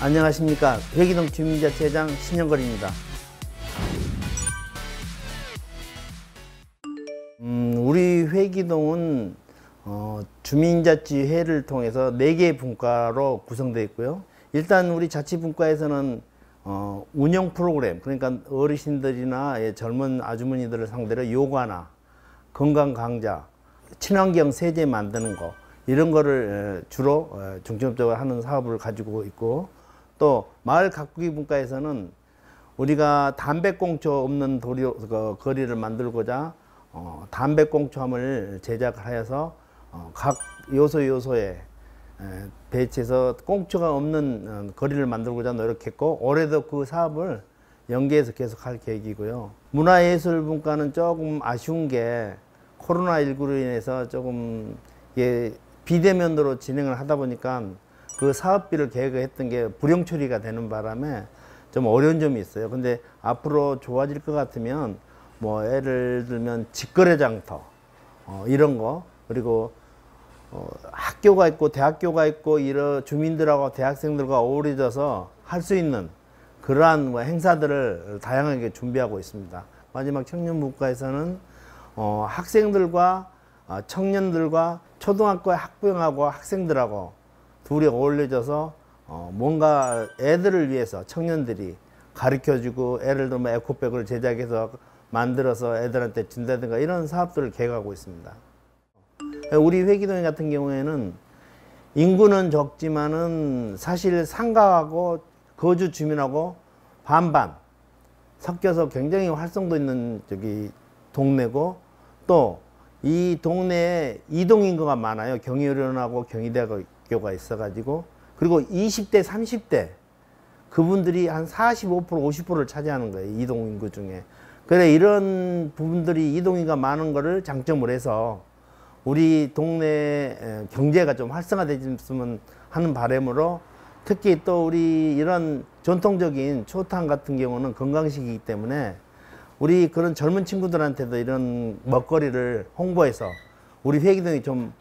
안녕하십니까. 회기동 주민자치회장 신영걸입니다. 우리 회기동은 주민자치회를 통해서 4개의 분과로 구성되어 있고요. 일단 우리 자치분과에서는 운영 프로그램, 그러니까 어르신들이나 젊은 아주머니들을 상대로 요가나 건강 강좌, 친환경 세제 만드는 거, 이런 거를 주로 중점적으로 하는 사업을 가지고 있고, 또 마을 가꾸기 분과에서는 우리가 담배꽁초 없는 거리를 만들고자 담배꽁초함을 제작을 하여서 각 요소에 배치해서 꽁초가 없는 거리를 만들고자 노력했고, 올해도 그 사업을 연계해서 계속할 계획이고요. 문화예술분과는 조금 아쉬운 게 코로나19로 인해서 조금 비대면으로 진행을 하다 보니까 그 사업비를 계획했던 게 불용 처리가 되는 바람에 좀 어려운 점이 있어요. 근데 앞으로 좋아질 것 같으면 뭐 예를 들면 직거래 장터 이런 거, 그리고 학교가 있고 대학교가 있고 이런 주민들하고 대학생들과 어우러져서 할 수 있는 그러한 행사들을 다양하게 준비하고 있습니다. 마지막 청년분과에서는 학생들과 청년들과 초등학교의 학부형하고 학생들하고 둘이 어울려져서 뭔가 애들을 위해서 청년들이 가르쳐주고, 예를 들면 에코백을 제작해서 만들어서 애들한테 준다든가 이런 사업들을 계획하고 있습니다. 우리 회기동 같은 경우에는 인구는 적지만은 사실 상가하고 거주 주민하고 반반 섞여서 굉장히 활성도 있는 동네고, 또 이 동네에 이동인구가 많아요. 경희어른하고 경희대학교가 있어가지고, 그리고 20대 30대 그분들이 한 45% 50%를 차지하는 거예요, 이동인구 중에. 그래, 이런 부분들이 이동인구가 많은 거를 장점으로 해서 우리 동네 경제가 좀 활성화되었으면 하는 바람으로, 특히 또 우리 이런 전통적인 추어탕 같은 경우는 건강식이기 때문에 우리 그런 젊은 친구들한테도 이런 먹거리를 홍보해서 우리 회기동이 좀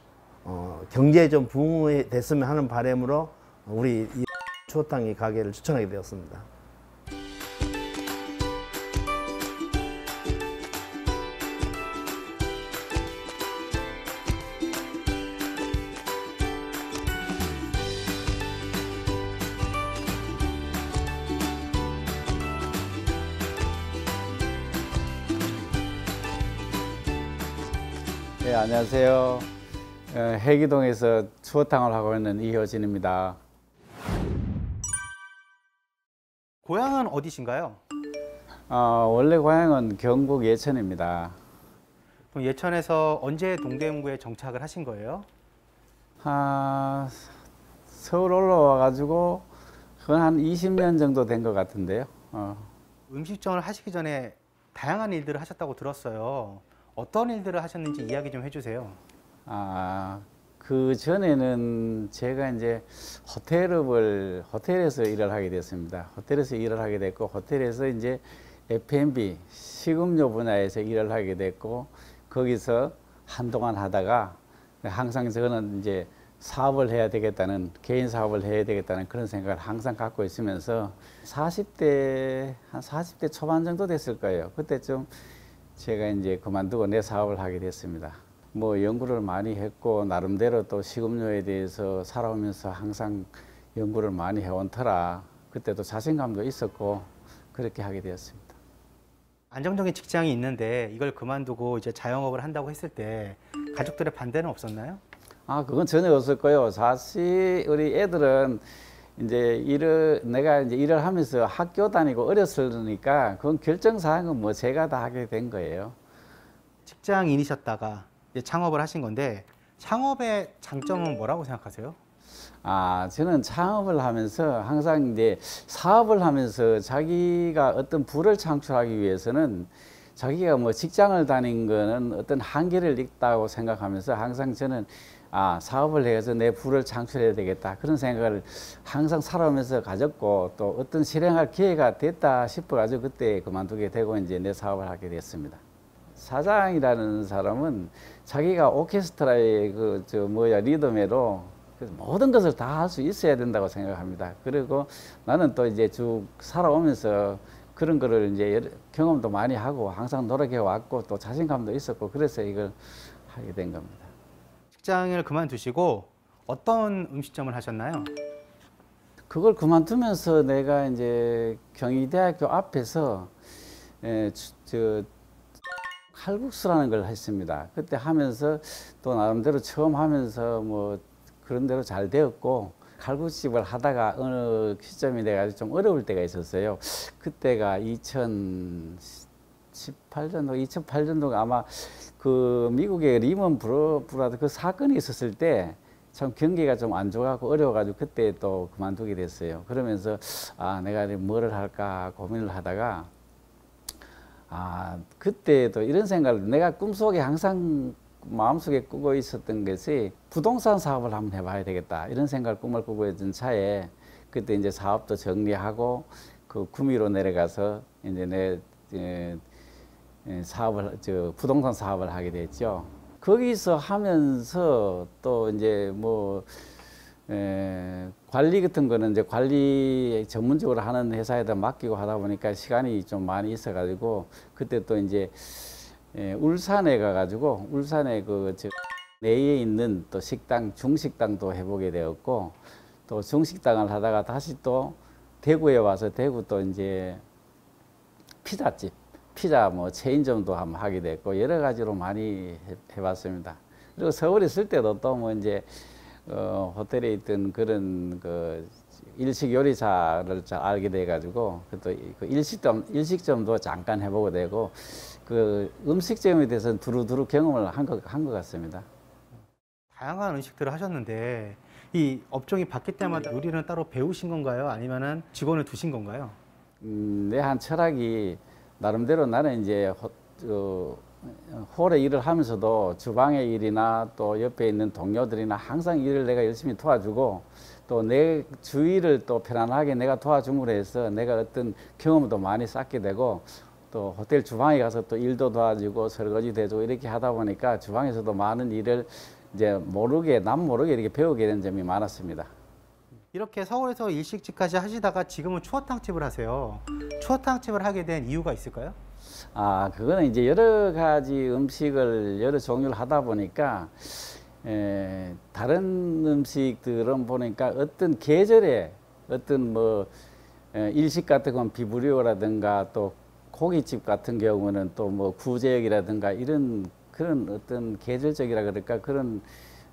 경제에 좀 부흥됐으면 하는 바람으로 우리 이 추어탕 가게를 추천하게 되었습니다. 네, 안녕하세요. 회기동에서 추어탕을 하고 있는 이효진입니다. 고향은 어디신가요? 원래 고향은 경북 예천입니다. 그럼 예천에서 언제 동대문구에 정착을 하신 거예요? 서울 올라와가지고 한 20년 정도 된 것 같은데요. 음식점을 하시기 전에 다양한 일들을 하셨다고 들었어요. 어떤 일들을 하셨는지 이야기 좀 해주세요. 그 전에는 제가 이제 호텔에서 일을 하게 됐습니다. 호텔에서 일을 하게 됐고, 호텔에서 이제 F&B, 식음료 분야에서 일을 하게 됐고, 거기서 한동안 하다가 항상 저는 이제 사업을 해야 되겠다는, 개인 사업을 해야 되겠다는 그런 생각을 항상 갖고 있으면서 한 40대 초반 정도 됐을 거예요. 그때쯤 제가 이제 그만두고 내 사업을 하게 됐습니다. 뭐 연구를 많이 했고, 나름대로 또 식음료에 대해서 살아오면서 항상 연구를 많이 해온 터라 그때도 자신감도 있었고, 그렇게 하게 되었습니다. 안정적인 직장이 있는데 이걸 그만두고 이제 자영업을 한다고 했을 때 가족들의 반대는 없었나요? 그건 전혀 없었고요. 사실 우리 애들은 이제 내가 이제 일을 하면서 학교 다니고 어렸으니까 그건 결정사항은 뭐 제가 다 하게 된 거예요. 직장인이셨다가 이제 창업을 하신 건데, 창업의 장점은 뭐라고 생각하세요? 저는 창업을 하면서 항상 이제 사업을 하면서 자기가 어떤 부를 창출하기 위해서는 자기가 뭐 직장을 다닌 거는 어떤 한계를 있다고 생각하면서 항상 저는 사업을 해서 내 부를 창출해야 되겠다, 그런 생각을 항상 살아오면서 가졌고, 또 어떤 실행할 기회가 됐다 싶어가지고 그때 그만두게 되고 이제 내 사업을 하게 됐습니다. 사장이라는 사람은 자기가 오케스트라의 리더메로 그래서 모든 것을 다 할 수 있어야 된다고 생각합니다. 그리고 나는 또 이제 쭉 살아오면서 그런 거를 이제 경험도 많이 하고 항상 노력해 왔고 또 자신감도 있었고 그래서 이걸 하게 된 겁니다. 직장을 그만두시고 어떤 음식점을 하셨나요? 그걸 그만두면서 내가 이제 경희대학교 앞에서 칼국수라는 걸 했습니다. 그때 하면서 또 나름대로 처음 하면서 뭐 그런 대로 잘 되었고 칼국수집을 하다가 어느 시점이 돼가지고 좀 어려울 때가 있었어요. 그때가 2008년도 아마 그 미국의 리먼 브라더 그 사건이 있었을 때 참 경기가 좀 안 좋아가고 어려워가지고 그때 또 그만두게 됐어요. 그러면서 아 내가 뭐를 할까 고민을 하다가 아 그때도 이런 생각을 내가 꿈속에 항상 마음속에 꾸고 있었던 것이 부동산 사업을 한번 해봐야 되겠다 이런 생각을 꿈을 꾸고 있던 차에 그때 이제 사업도 정리하고 그 구미로 내려가서 이제 내 사업을 부동산 사업을 하게 됐죠. 거기서 하면서 또 이제 뭐 관리 같은 거는 이제 관리 전문적으로 하는 회사에다 맡기고 하다 보니까 시간이 좀 많이 있어가지고 그때 또 이제 울산에 가가지고 울산에 그 내에 있는 또 식당 중식당도 해보게 되었고 또 중식당을 하다가 다시 또 대구에 와서 대구 또 이제 피자집 피자 뭐 체인점도 한번 하게 됐고 여러 가지로 많이 해봤습니다. 그리고 서울에 있을 때도 또 뭐 이제 호텔에 있던 그런 그 일식 요리사를 잘 알게 돼가지고 또 그 일식점도 잠깐 해보게 되고 그 음식점에 대해서는 두루두루 경험을 한 것 같습니다. 다양한 음식들을 하셨는데 이 업종이 바뀔 때마다 요리는 따로 배우신 건가요? 아니면은 직원을 두신 건가요? 내 한 철학이 나름대로 나는 이제 홀에 일을 하면서도 주방의 일이나 또 옆에 있는 동료들이나 항상 일을 내가 열심히 도와주고 또 내 주위를 또 편안하게 내가 도와줌으로 해서 내가 어떤 경험도 많이 쌓게 되고 또 호텔 주방에 가서 또 일도 도와주고 설거지도 해주고 이렇게 하다 보니까 주방에서도 많은 일을 이제 남 모르게 이렇게 배우게 된 점이 많았습니다. 이렇게 서울에서 일식집까지 하시다가 지금은 추어탕집을 하세요. 추어탕집을 하게 된 이유가 있을까요? 아, 그거는 이제 여러 가지 음식을 여러 종류를 하다 보니까 다른 음식들은 보니까 어떤 계절에 어떤 뭐 일식 같은 건 비브리오라든가 또 고깃집 같은 경우는 또 뭐 구제역이라든가 이런 그런 어떤 계절적이라 그럴까 그런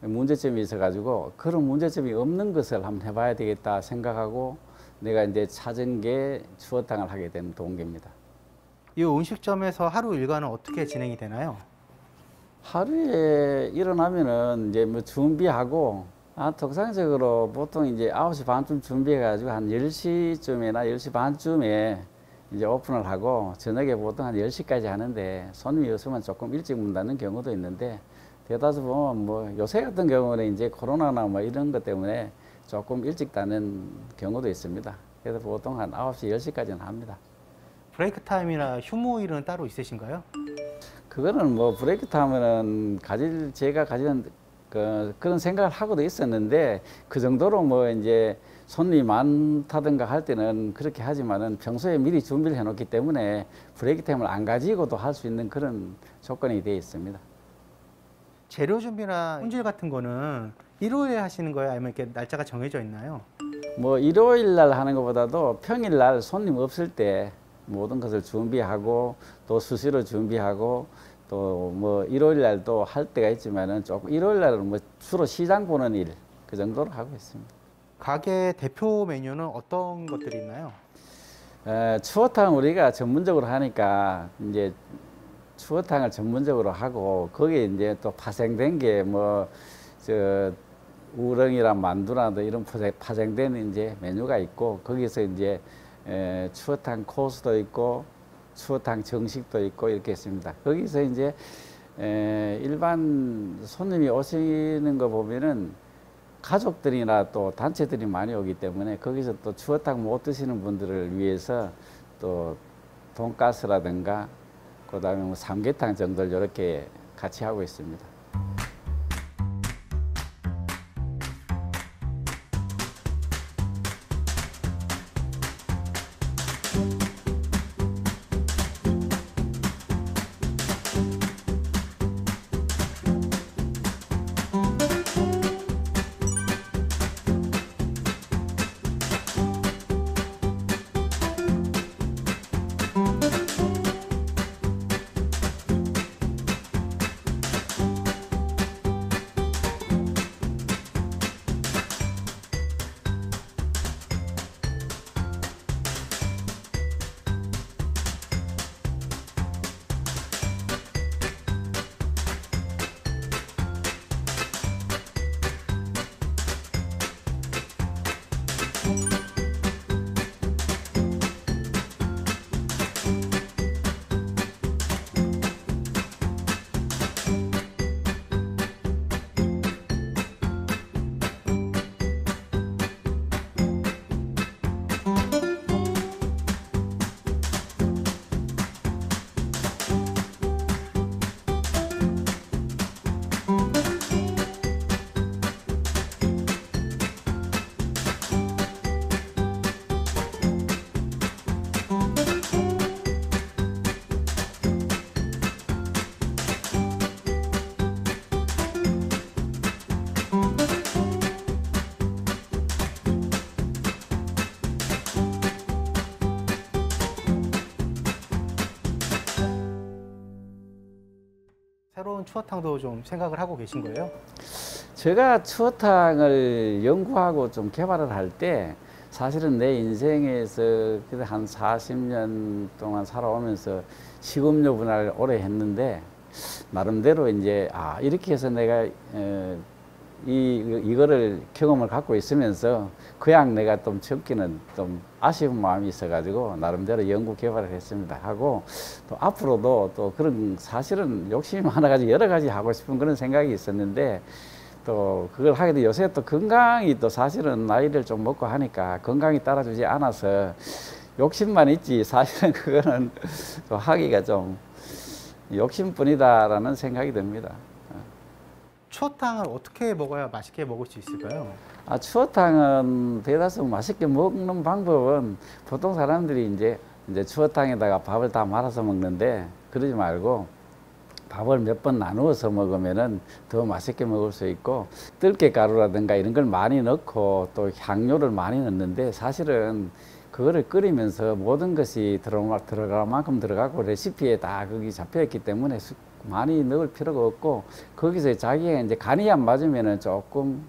문제점이 있어가지고 그런 문제점이 없는 것을 한번 해봐야 되겠다 생각하고 내가 이제 찾은 게 추어탕을 하게 된 동기입니다. 이 음식점에서 하루 일과는 어떻게 진행이 되나요? 하루에 일어나면은 이제 뭐 준비하고 통상적으로 보통 이제 9시 반쯤 준비해가지고 한 10시쯤이나 10시 반쯤에 이제 오픈을 하고 저녁에 보통 한 10시까지 하는데 손님이 없으면 조금 일찍 문 닫는 경우도 있는데 대다수 보면 뭐 요새 같은 경우는 이제 코로나나 뭐 이런 것 때문에 조금 일찍 닫는 경우도 있습니다. 그래서 보통 한 9시, 10시까지는 합니다. 브레이크 타임이나 휴무일은 따로 있으신가요? 그거는 뭐 브레이크 타임은 제가 가지는 그런 생각을 하고도 있었는데 그 정도로 뭐 이제 손님이 많다든가 할 때는 그렇게 하지만은 평소에 미리 준비를 해놓기 때문에 브레이크 타임을 안 가지고도 할 수 있는 그런 조건이 되어 있습니다. 재료 준비나 손질 같은 거는 일요일에 하시는 거예요? 아니면 이렇게 날짜가 정해져 있나요? 뭐 일요일 날 하는 것보다도 평일 날 손님 없을 때 모든 것을 준비하고 또 수시로 준비하고 또 뭐 일요일 날도 할 때가 있지만은 조금 일요일 날은 뭐 주로 시장 보는 일 그 정도로 하고 있습니다. 가게 대표 메뉴는 어떤 것들이 있나요? 추어탕 우리가 전문적으로 하니까 이제 추어탕을 전문적으로 하고 거기에 이제 또 파생된 게 뭐 우렁이랑 만두나 이런 파생된 이제 메뉴가 있고 거기서 이제 추어탕 코스도 있고 추어탕 정식도 있고 이렇게 있습니다. 거기서 이제 일반 손님이 오시는 거 보면은 가족들이나 또 단체들이 많이 오기 때문에 거기서 또 추어탕 못 드시는 분들을 위해서 또 돈가스라든가 그다음에 뭐 삼계탕 정도를 이렇게 같이 하고 있습니다. 새로운 추어탕도 좀 생각을 하고 계신 거예요? 제가 추어탕을 연구하고 좀 개발을 할 때 사실은 내 인생에서 그래도 한 40년 동안 살아오면서 식음료 분야를 오래 했는데 나름대로 이제 이렇게 해서 내가 이거를 경험을 갖고 있으면서 그냥 내가 좀 적기는 좀 아쉬운 마음이 있어가지고 나름대로 연구 개발을 했습니다. 하고 또 앞으로도 또 그런 사실은 욕심이 많아가지고 여러 가지 하고 싶은 그런 생각이 있었는데 또 그걸 하게 돼 요새 또 건강이 또 사실은 나이를 좀 먹고 하니까 건강이 따라주지 않아서 욕심만 있지 사실은 그거는 또 하기가 좀 욕심뿐이다라는 생각이 듭니다. 추어탕을 어떻게 먹어야 맛있게 먹을 수 있을까요? 추어탕은 대다수 맛있게 먹는 방법은 보통 사람들이 이제 추어탕에다가 밥을 다 말아서 먹는데 그러지 말고 밥을 몇 번 나누어서 먹으면은 더 맛있게 먹을 수 있고 들깨가루라든가 이런 걸 많이 넣고 또 향료를 많이 넣는데 사실은 그거를 끓이면서 모든 것이 들어갈 만큼 들어가고 레시피에 다 거기 잡혀 있기 때문에 많이 넣을 필요가 없고 거기서 자기가 이제 간이 안 맞으면은 조금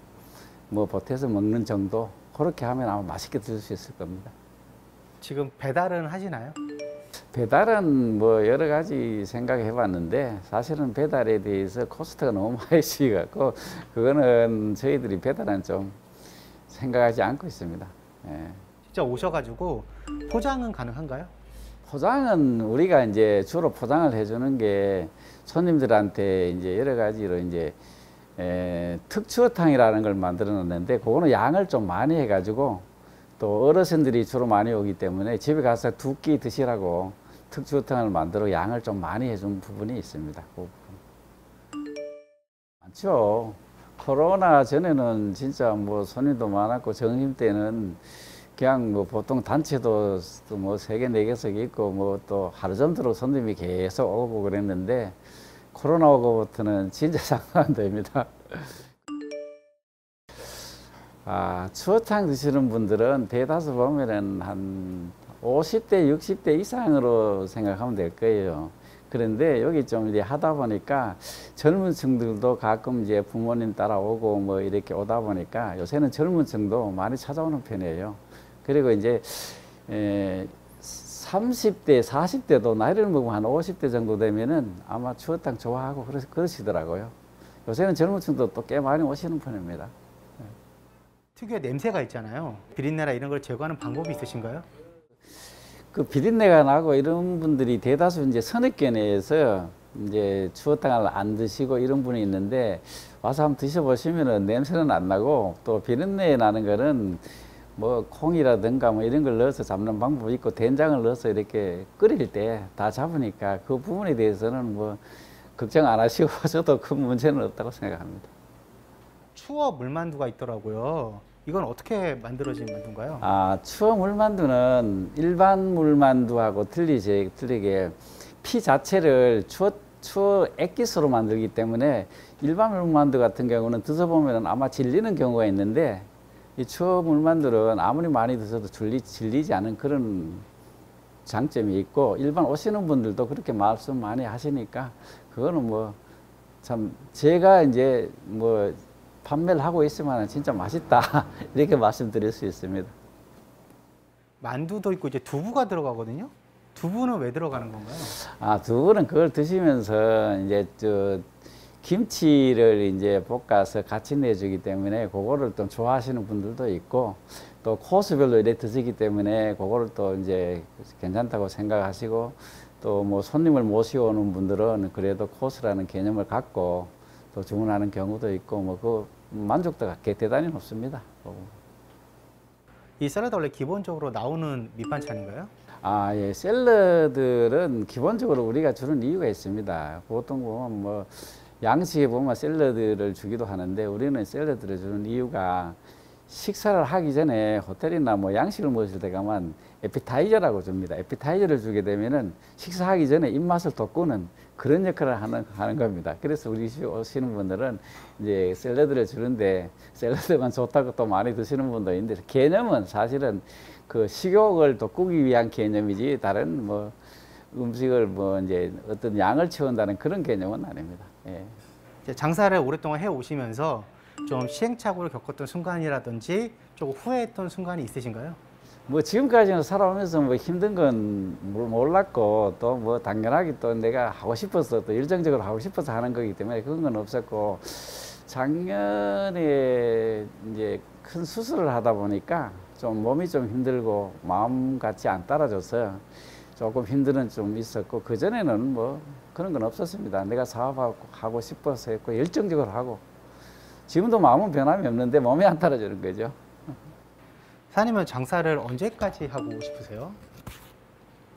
뭐 보태서 먹는 정도 그렇게 하면 아마 맛있게 드실 수 있을 겁니다. 지금 배달은 하시나요? 배달은 뭐 여러 가지 생각해 봤는데 사실은 배달에 대해서 코스트가 너무 많이 시갖고 그거는 저희들이 배달은 좀 생각하지 않고 있습니다. 예. 직접 오셔가지고 포장은 가능한가요? 포장은 우리가 이제 주로 포장을 해주는 게 손님들한테 이제 여러 가지로 이제 특추어탕이라는 걸 만들어 놨는데 그거는 양을 좀 많이 해가지고 또 어르신들이 주로 많이 오기 때문에 집에 가서 두 끼 드시라고 특추어탕을 만들어 양을 좀 많이 해준 부분이 있습니다. 그 많죠. 코로나 전에는 진짜 뭐 손님도 많았고 점심 때는 그냥 뭐 보통 단체도 뭐 3개, 4개씩 있고 뭐 또 하루 종일 손님이 계속 오고 그랬는데 코로나 오고부터는 진짜 상관 안 됩니다. 추어탕 드시는 분들은 대다수 보면은 한 50대, 60대 이상으로 생각하면 될 거예요. 그런데 여기 좀 이제 하다 보니까 젊은 층들도 가끔 이제 부모님 따라오고 뭐 이렇게 오다 보니까 요새는 젊은 층도 많이 찾아오는 편이에요. 그리고 이제 30대, 40대도 나이를 먹으면 한 50대 정도 되면은 아마 추어탕 좋아하고 그러시더라고요. 요새는 젊은 층도 또 꽤 많이 오시는 편입니다. 특유의 냄새가 있잖아요. 비린내나 이런 걸 제거하는 방법이 있으신가요? 그 비린내가 나고 이런 분들이 대다수 이제 선입견에서 이제 추어탕을 안 드시고 이런 분이 있는데 와서 한번 드셔보시면은 냄새는 안 나고 또 비린내 나는 거는 뭐 콩이라든가 뭐 이런 걸 넣어서 잡는 방법이 있고 된장을 넣어서 이렇게 끓일 때 다 잡으니까 그 부분에 대해서는 뭐 걱정 안 하시고 저도 큰 문제는 없다고 생각합니다. 추어 물만두가 있더라고요. 이건 어떻게 만들어진 만두인가요? 추어 물만두는 일반 물만두하고 틀리게 피 자체를 추어 액기스로 만들기 때문에 일반 물만두 같은 경우는 드셔보면 아마 질리는 경우가 있는데 이 추어 물만두는 아무리 많이 드셔도 질리지 않은 그런 장점이 있고 일반 오시는 분들도 그렇게 말씀 많이 하시니까 그거는 뭐 참 제가 이제 뭐 판매를 하고 있으면 진짜 맛있다 이렇게 말씀드릴 수 있습니다. 만두도 있고 이제 두부가 들어가거든요. 두부는 왜 들어가는 건가요? 두부는 그걸 드시면서 이제 김치를 이제 볶아서 같이 내주기 때문에 그거를 또 좋아하시는 분들도 있고 또 코스별로 이렇게 드시기 때문에 그거를 또 이제 괜찮다고 생각하시고 또 뭐 손님을 모시오는 분들은 그래도 코스라는 개념을 갖고 또 주문하는 경우도 있고 뭐 그 만족도가 대단히 높습니다. 이 샐러드 원래 기본적으로 나오는 밑반찬인가요? 예. 샐러드는 기본적으로 우리가 주는 이유가 있습니다. 보통 보면 뭐 양식에 보면 샐러드를 주기도 하는데 우리는 샐러드를 주는 이유가 식사를 하기 전에 호텔이나 뭐 양식을 먹을 때 가면 에피타이저라고 줍니다. 에피타이저를 주게 되면은 식사하기 전에 입맛을 돋구는 그런 역할을 하는 겁니다. 그래서 우리 집에 오시는 분들은 이제 샐러드를 주는데 샐러드만 좋다고 또 많이 드시는 분도 있는데 개념은 사실은 그 식욕을 돋구기 위한 개념이지 다른 뭐 음식을 뭐 이제 어떤 양을 채운다는 그런 개념은 아닙니다. 예. 이제 장사를 오랫동안 해 오시면서 좀 시행착오를 겪었던 순간이라든지 조금 후회했던 순간이 있으신가요? 뭐 지금까지는 살아오면서 뭐 힘든 건 몰랐고 또 뭐 당연하게 또 내가 하고 싶어서 또 열정적으로 하고 싶어서 하는 거기 때문에 그런 건 없었고, 작년에 이제 큰 수술을 하다 보니까 좀 몸이 좀 힘들고 마음 같이 안 따라줘서 조금 힘든 좀 있었고, 그전에는 뭐 그런 건 없었습니다. 내가 사업하고 싶어서 했고 열정적으로 하고, 지금도 마음은 변함이 없는데 몸이 안 따라주는 거죠. 사장님은 장사를 언제까지 하고 싶으세요?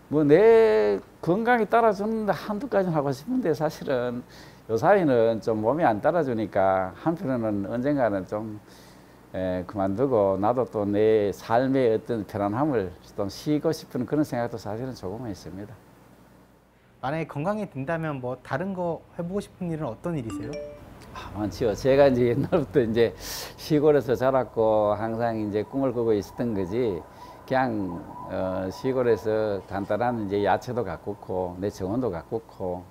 뭐 내 건강이 따라주는데 한두 가지는 하고 싶은데, 사실은 요사이는 좀 몸이 안 따라주니까 한편으로는 언젠가는 좀 그만두고 나도 또 내 삶의 어떤 편안함을 좀 쉬고 싶은 그런 생각도 사실은 조금은 있습니다. 만약에 건강이 된다면 뭐 다른 거 해보고 싶은 일은 어떤 일이세요? 많지요. 제가 이제 옛날부터 이제 시골에서 자랐고 항상 이제 꿈을 꾸고 있었던 거지. 그냥 시골에서 간단한 이제 야채도 가꾸고 내 정원도 가꾸고,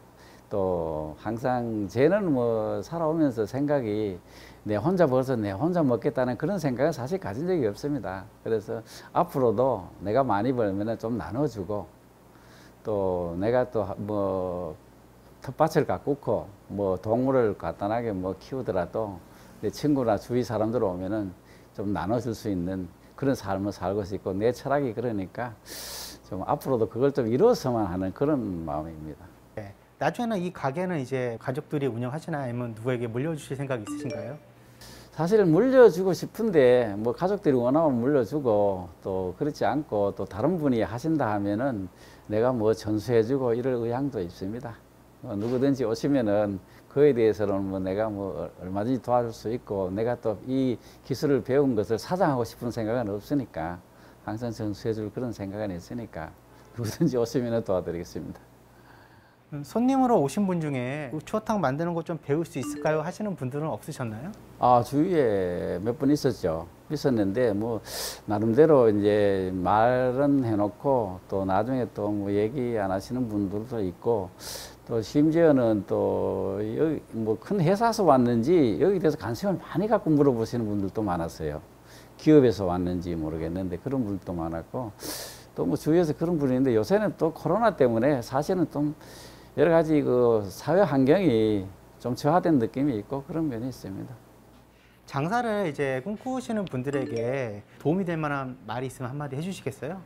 또 항상 쟤는 뭐 살아오면서 생각이 내 혼자 벌어서 내 혼자 먹겠다는 그런 생각은 사실 가진 적이 없습니다. 그래서 앞으로도 내가 많이 벌면 좀 나눠주고, 또 내가 또 뭐 텃밭을 가꾸고 뭐 동물을 간단하게 뭐 키우더라도 내 친구나 주위 사람들 오면은 좀 나눠줄 수 있는 그런 삶을 살고 싶고, 내 철학이 그러니까 좀 앞으로도 그걸 좀 이루어서만 하는 그런 마음입니다. 네. 나중에는 이 가게는 이제 가족들이 운영하시나요? 아니면 누구에게 물려주실 생각 있으신가요? 사실은 물려주고 싶은데 뭐 가족들이 원하면 물려주고, 또 그렇지 않고 또 다른 분이 하신다 하면은 내가 뭐 전수해주고 이럴 의향도 있습니다. 누구든지 오시면은 그에 대해서는 뭐 내가 뭐 얼마든지 도와줄 수 있고, 내가 또 이 기술을 배운 것을 사장하고 싶은 생각은 없으니까, 항상 전수해줄 그런 생각은 있으니까 누구든지 오시면 도와드리겠습니다. 손님으로 오신 분 중에 추어탕 만드는 거 좀 배울 수 있을까요? 하시는 분들은 없으셨나요? 주위에 몇 분 있었는데 뭐 나름대로 이제 말은 해놓고 또 나중에 또 뭐 얘기 안 하시는 분들도 있고, 또 심지어는 또 여기 뭐 큰 회사에서 왔는지 여기 대해서 관심을 많이 갖고 물어보시는 분들도 많았어요. 기업에서 왔는지 모르겠는데 그런 분들도 많았고, 또 뭐 주위에서 그런 분이 있는데, 요새는 또 코로나 때문에 사실은 좀 여러 가지 그 사회 환경이 좀 저하된 느낌이 있고 그런 면이 있습니다. 장사를 이제 꿈꾸시는 분들에게 도움이 될 만한 말이 있으면 한마디 해주시겠어요?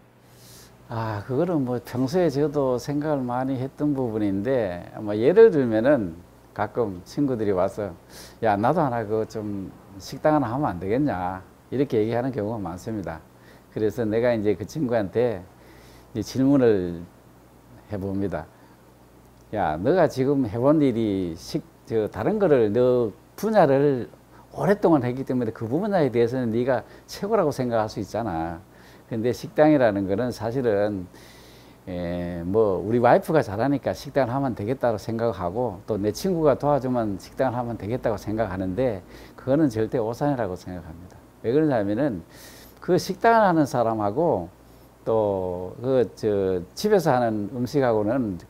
그거는 뭐 평소에 저도 생각을 많이 했던 부분인데, 뭐 예를 들면은 가끔 친구들이 와서 야, 나도 하나 그 좀 식당 하나 하면 안 되겠냐 이렇게 얘기하는 경우가 많습니다. 그래서 내가 이제 그 친구한테 이제 질문을 해봅니다. 야, 너가 지금 해본 일이 다른 거를 너 분야를 오랫동안 했기 때문에 그 분야에 대해서는 네가 최고라고 생각할 수 있잖아. 근데 식당이라는 거는 사실은 뭐 우리 와이프가 잘하니까 식당을 하면 되겠다고 생각하고, 또 내 친구가 도와주면 식당을 하면 되겠다고 생각하는데, 그거는 절대 오산이라고 생각합니다. 왜 그러냐면은 그 식당을 하는 사람하고 또 집에서 하는 음식하고는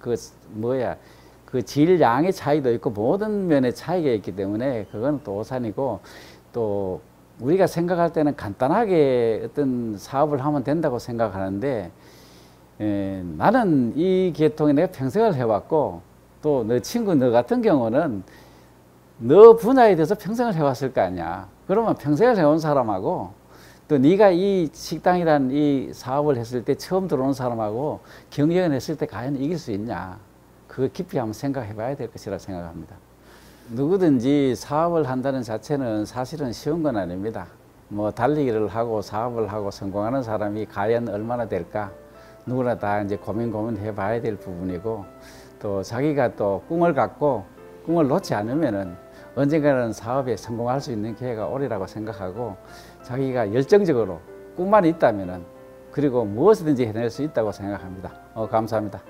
그 질 양의 차이도 있고 모든 면의 차이가 있기 때문에 그건 또 오산이고, 또 우리가 생각할 때는 간단하게 어떤 사업을 하면 된다고 생각하는데, 나는 이 계통에 내가 평생을 해왔고, 또 너 친구 너 같은 경우는 너 분야에 대해서 평생을 해왔을 거 아니야. 그러면 평생을 해온 사람하고 또 네가 이 식당이라는 이 사업을 했을 때 처음 들어온 사람하고 경쟁을 했을 때 과연 이길 수 있냐, 그거 깊이 한번 생각해 봐야 될 것이라 생각합니다. 누구든지 사업을 한다는 자체는 사실은 쉬운 건 아닙니다. 뭐 달리기를 하고 사업을 하고 성공하는 사람이 과연 얼마나 될까, 누구나 다 이제 고민해 봐야 될 부분이고, 또 자기가 또 꿈을 갖고 꿈을 놓지 않으면은 언젠가는 사업에 성공할 수 있는 기회가 오리라고 생각하고, 자기가 열정적으로 꿈만 있다면은 그리고 무엇이든지 해낼 수 있다고 생각합니다. 감사합니다.